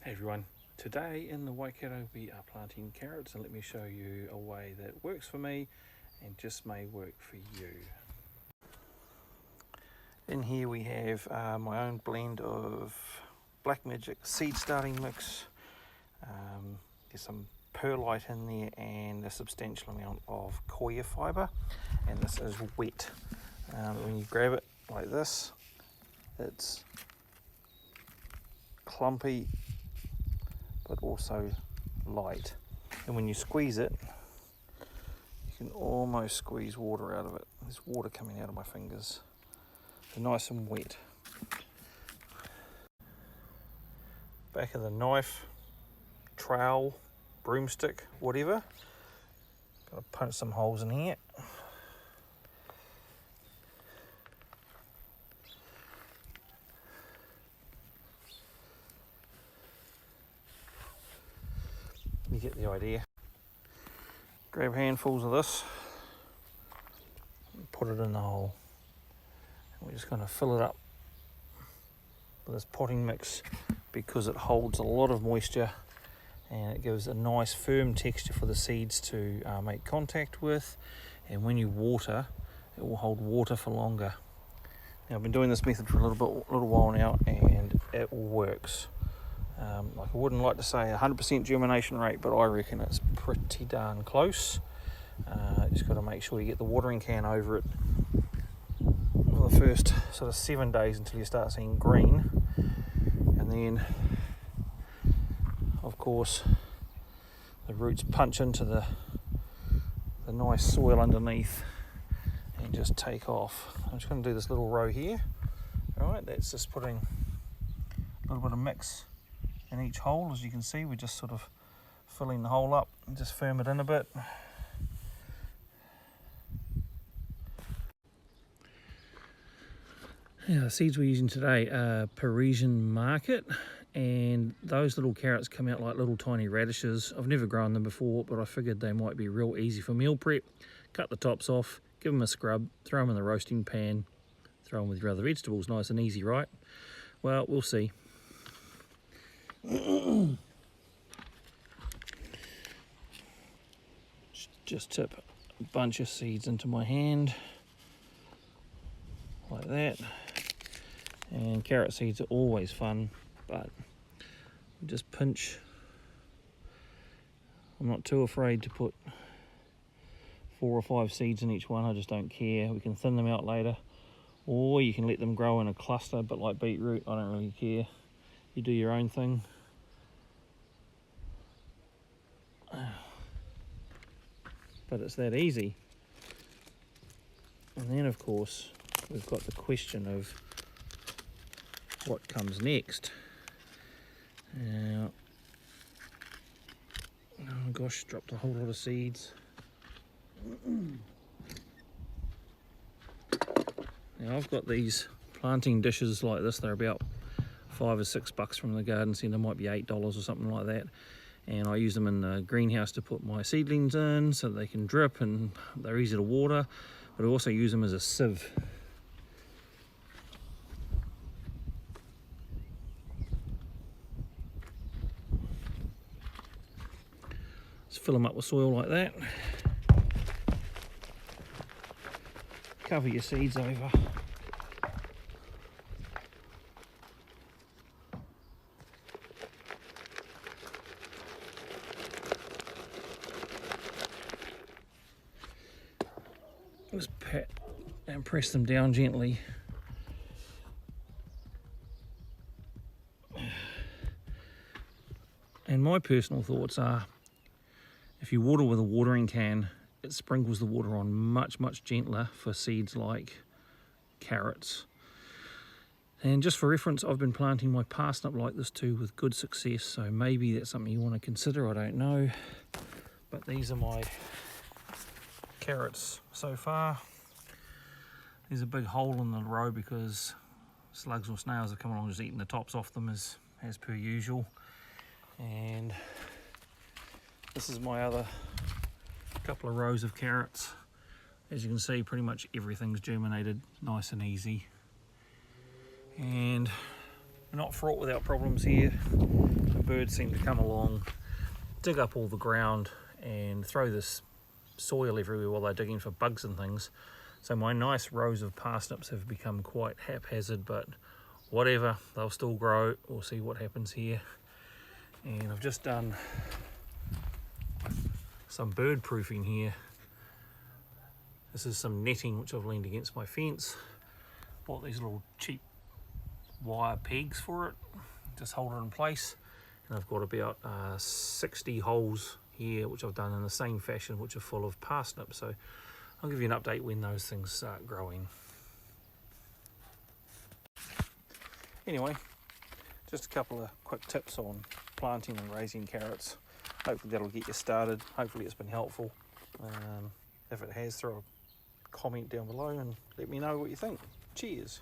Hey everyone, today in the Waikato we are planting carrots, and let me show you a way that works for me and just may work for you. In here we have my own blend of Black Magic seed starting mix. There's some perlite in there and a substantial amount of coir fibre, and this is wet. When you grab it like this, it's clumpy but also light, and when you squeeze it you can almost squeeze water out of it. There's water coming out of my fingers. They're nice and wet. Back of the knife, trowel, broomstick, whatever. Gotta punch some holes in here. You get the idea. Grab handfuls of this and put it in the hole. And we're just going to fill it up with this potting mix because it holds a lot of moisture and it gives a nice firm texture for the seeds to make contact with, and when you water it will hold water for longer. Now, I've been doing this method for a little while now and it works. Like, I wouldn't like to say 100% germination rate, but I reckon it's pretty darn close. Just got to make sure you get the watering can over it for the first sort of 7 days until you start seeing green, and then of course the roots punch into the nice soil underneath and just take off. I'm just going to do this little row here. Alright, that's just putting a little bit of mix in each hole. As you can see, we're just sort of filling the hole up and just firm it in a bit. Yeah, the seeds we're using today are Parisian Market, and those little carrots come out like little tiny radishes. I've never grown them before, but I figured they might be real easy for meal prep. Cut the tops off, give them a scrub, throw them in the roasting pan, throw them with your other vegetables. Nice and easy, right? Well, we'll see. Just tip a bunch of seeds into my hand like that. And carrot seeds are always fun, but just pinch. I'm not too afraid to put 4 or 5 seeds in each one. I just don't care. We can thin them out later, or you can let them grow in a cluster, but like beetroot, I don't really care. You do your own thing. But it's that easy. And then of course we've got the question of what comes next. Now, oh gosh, dropped a whole lot of seeds. Now, I've got these planting dishes like this. They're about $5 or $6 from the garden centre, might be $8 or something like that. And I use them in the greenhouse to put my seedlings in so they can drip and they're easy to water, but I also use them as a sieve. Just fill them up with soil like that. Cover your seeds over. Just pat and press them down gently. And my personal thoughts are, if you water with a watering can, it sprinkles the water on much gentler for seeds like carrots. And just for reference, I've been planting my parsnip like this too with good success, so maybe that's something you want to consider, I don't know. But these are my carrots so far. There's a big hole in the row because slugs or snails have come along just eating the tops off them as per usual. And this is my other couple of rows of carrots. As you can see, pretty much everything's germinated nice and easy. And We're not fraught without problems here. The birds seem to come along, dig up all the ground and throw this soil everywhere while they're digging for bugs and things. So my nice rows of parsnips have become quite haphazard, but whatever, they'll still grow. We'll see what happens here. And I've just done some bird proofing here. This is some netting which I've leaned against my fence. Bought these little cheap wire pegs for it, just hold it in place. And I've got about 60 holes here which I've done in the same fashion, which are full of parsnips. So I'll give you an update when those things start growing. Anyway, just a couple of quick tips on planting and raising carrots. Hopefully that'll get you started. Hopefully it's been helpful. If it has, throw a comment down below and let me know what you think. Cheers.